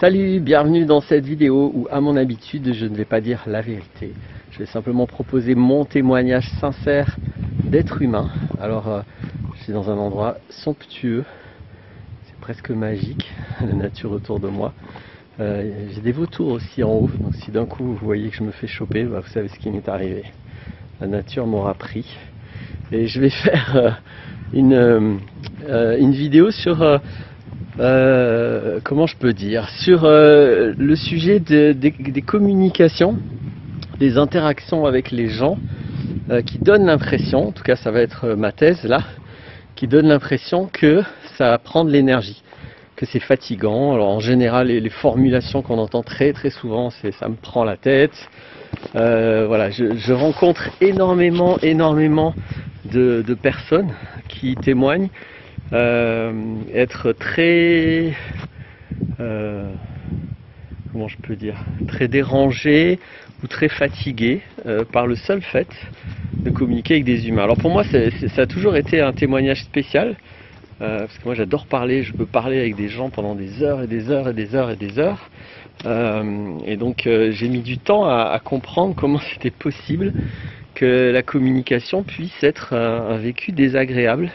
Salut, bienvenue dans cette vidéo où, à mon habitude, je ne vais pas dire la vérité. Je vais simplement proposer mon témoignage sincère d'être humain. Alors, je suis dans un endroit somptueux, c'est presque magique, la nature autour de moi. J'ai des vautours aussi en haut, donc si d'un coup vous voyez que je me fais choper, bah, vous savez ce qui m'est arrivé. La nature m'aura pris. Et je vais faire une vidéo sur... comment je peux dire, sur le sujet des communications, des interactions avec les gens, qui donnent l'impression, en tout cas ça va être ma thèse là, qui donne l'impression que ça prend de l'énergie, que c'est fatigant. Alors en général les formulations qu'on entend très souvent, c'est ça me prend la tête. Voilà, je rencontre énormément de personnes qui témoignent être très comment je peux dire, très dérangé ou très fatigué par le seul fait de communiquer avec des humains. Alors pour moi ça a toujours été un témoignage spécial parce que moi j'adore parler, je peux parler avec des gens pendant des heures et des heures et des heures et des heures et donc j'ai mis du temps à comprendre comment c'était possible que la communication puisse être un vécu désagréable,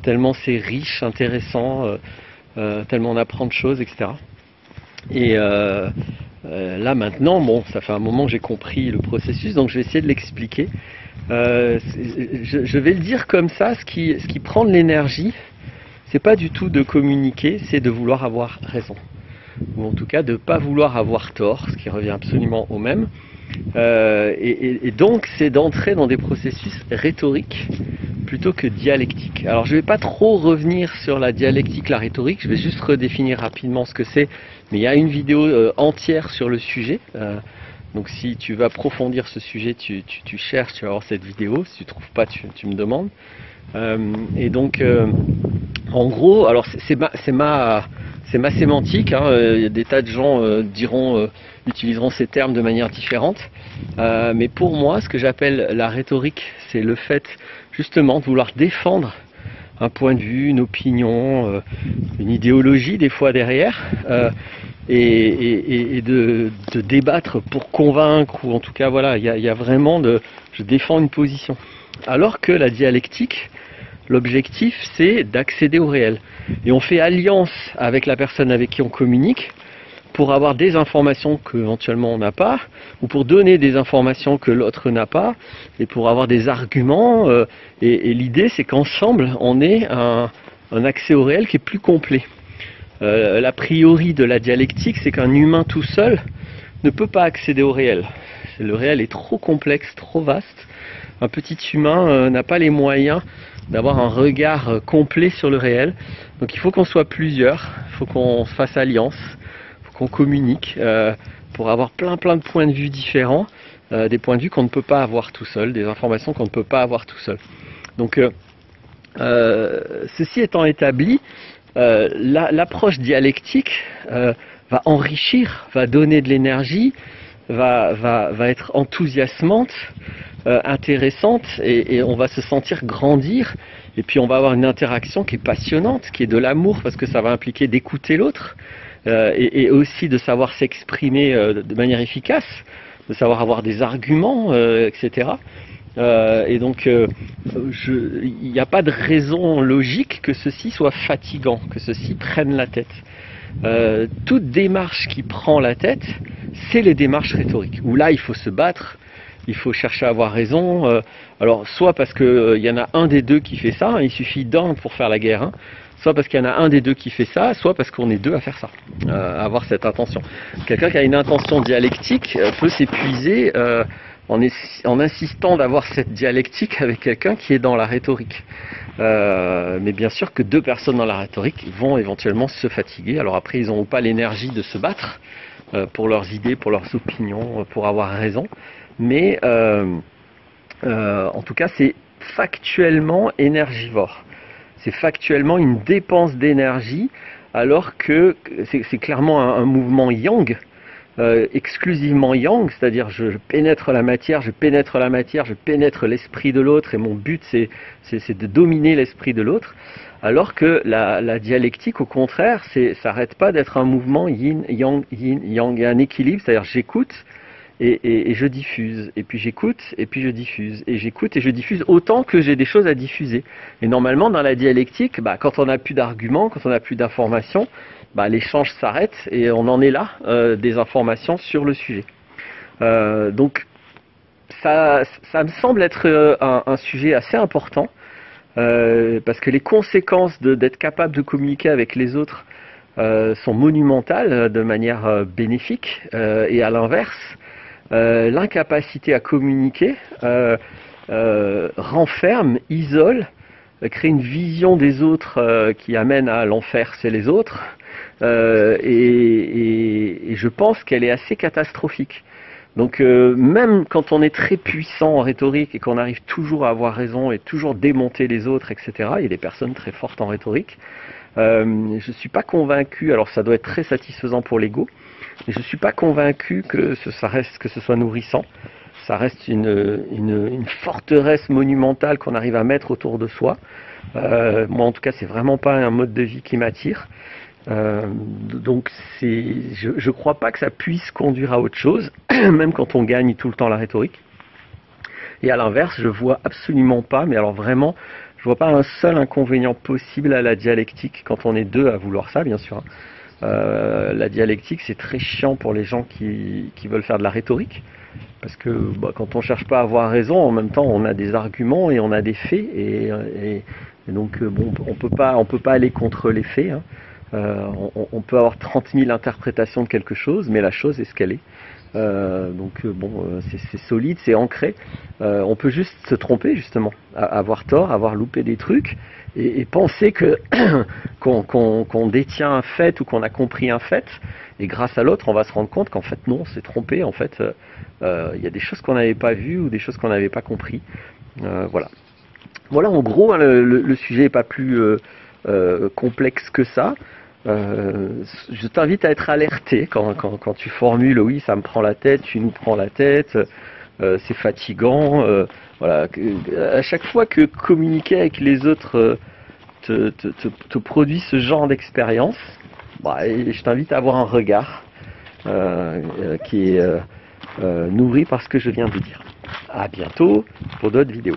tellement c'est riche, intéressant, tellement on apprend de choses, etc. Et là maintenant, bon, ça fait un moment que j'ai compris le processus, donc je vais essayer de l'expliquer. Je vais le dire comme ça, ce qui prend de l'énergie, c'est pas du tout de communiquer, c'est de vouloir avoir raison. Ou en tout cas de ne pas vouloir avoir tort, ce qui revient absolument au même. Et donc c'est d'entrer dans des processus rhétoriques plutôt que dialectiques. Alors je ne vais pas trop revenir sur la dialectique, la rhétorique, je vais juste redéfinir rapidement ce que c'est, mais il y a une vidéo entière sur le sujet, donc si tu veux approfondir ce sujet, tu cherches, tu vas voir cette vidéo, si tu ne trouves pas, tu me demandes. Et donc en gros, alors c'est ma sémantique, hein, des tas de gens utiliseront ces termes de manière différente, mais pour moi ce que j'appelle la rhétorique, c'est le fait justement de vouloir défendre un point de vue, une opinion, une idéologie des fois derrière, et de débattre pour convaincre, ou en tout cas voilà, il y a vraiment je défends une position. Alors que la dialectique, l'objectif c'est d'accéder au réel. Et on fait alliance avec la personne avec qui on communique pour avoir des informations qu'éventuellement on n'a pas, ou pour donner des informations que l'autre n'a pas, et pour avoir des arguments. Et l'idée c'est qu'ensemble on ait un accès au réel qui est plus complet. L'a priori de la dialectique, c'est qu'un humain tout seul ne peut pas accéder au réel. Le réel est trop complexe, trop vaste. Un petit humain n'a pas les moyens d'avoir un regard complet sur le réel. Donc il faut qu'on soit plusieurs, il faut qu'on fasse alliance, il faut qu'on communique pour avoir plein de points de vue différents, des points de vue qu'on ne peut pas avoir tout seul, des informations qu'on ne peut pas avoir tout seul. Donc ceci étant établi, l'approche dialectique va enrichir, va donner de l'énergie, va être enthousiasmante, intéressante, et on va se sentir grandir, et puis on va avoir une interaction qui est passionnante, qui est de l'amour, parce que ça va impliquer d'écouter l'autre, et aussi de savoir s'exprimer de manière efficace, de savoir avoir des arguments, etc. Et donc il n'y a pas de raison logique que ceci soit fatigant, que ceci prenne la tête. Toute démarche qui prend la tête, c'est les démarches rhétoriques, où là il faut se battre, il faut chercher à avoir raison, alors soit parce qu'il y en a un des deux qui fait ça, il suffit d'un pour faire la guerre, hein, soit parce qu'il y en a un des deux qui fait ça, soit parce qu'on est deux à faire ça, à avoir cette intention. Quelqu'un qui a une intention dialectique peut s'épuiser en insistant d'avoir cette dialectique avec quelqu'un qui est dans la rhétorique. Mais bien sûr que deux personnes dans la rhétorique vont éventuellement se fatiguer. Alors après, ils n'ont pas l'énergie de se battre pour leurs idées, pour leurs opinions, pour avoir raison. Mais en tout cas, c'est factuellement énergivore. C'est factuellement une dépense d'énergie, alors que c'est clairement un mouvement yang. exclusivement yang, c'est-à-dire je pénètre la matière, je pénètre l'esprit de l'autre, et mon but c'est de dominer l'esprit de l'autre, alors que la dialectique, au contraire, ça n'arrête pas d'être un mouvement yin, yang, et un équilibre, c'est-à-dire j'écoute, et je diffuse, et puis j'écoute, et puis je diffuse, et j'écoute et je diffuse autant que j'ai des choses à diffuser. Et normalement, dans la dialectique, quand on n'a plus d'arguments, quand on n'a plus d'informations, l'échange s'arrête et on en est là, des informations sur le sujet. Donc, ça me semble être un sujet assez important, parce que les conséquences d'être capable de communiquer avec les autres sont monumentales de manière bénéfique, et à l'inverse, l'incapacité à communiquer renferme, isole, crée une vision des autres qui amène à l'enfer, c'est les autres, et je pense qu'elle est assez catastrophique. Donc même quand on est très puissant en rhétorique et qu'on arrive toujours à avoir raison et toujours démonter les autres, etc., il y a des personnes très fortes en rhétorique, je ne suis pas convaincu, alors ça doit être très satisfaisant pour l'ego, mais je ne suis pas convaincu que ce soit nourrissant. Ça reste une forteresse monumentale qu'on arrive à mettre autour de soi. Moi, en tout cas, c'est vraiment pas un mode de vie qui m'attire. Donc, je crois pas que ça puisse conduire à autre chose, même quand on gagne tout le temps la rhétorique. Et à l'inverse, je vois absolument pas, mais alors vraiment, je vois pas un seul inconvénient possible à la dialectique quand on est deux à vouloir ça, bien sûr. La dialectique, c'est très chiant pour les gens qui veulent faire de la rhétorique. Parce que quand on ne cherche pas à avoir raison, en même temps, on a des arguments et on a des faits. Et donc, on peut pas aller contre les faits. Hein. On peut avoir 30 000 interprétations de quelque chose, mais la chose est ce qu'elle est. C'est solide, c'est ancré. On peut juste se tromper, justement, avoir tort, avoir loupé des trucs, et penser que qu'on détient un fait ou qu'on a compris un fait, et grâce à l'autre, on va se rendre compte qu'en fait, non, on s'est trompé. En fait, y a des choses qu'on n'avait pas vues ou des choses qu'on n'avait pas compris. Voilà. Voilà, en gros, hein, le sujet n'est pas plus complexe que ça. Je t'invite à être alerté quand tu formules oui, ça me prend la tête, tu nous prends la tête, c'est fatigant. Voilà. À chaque fois que communiquer avec les autres te produit ce genre d'expérience, je t'invite à avoir un regard qui est nourri par ce que je viens de dire. À bientôt pour d'autres vidéos.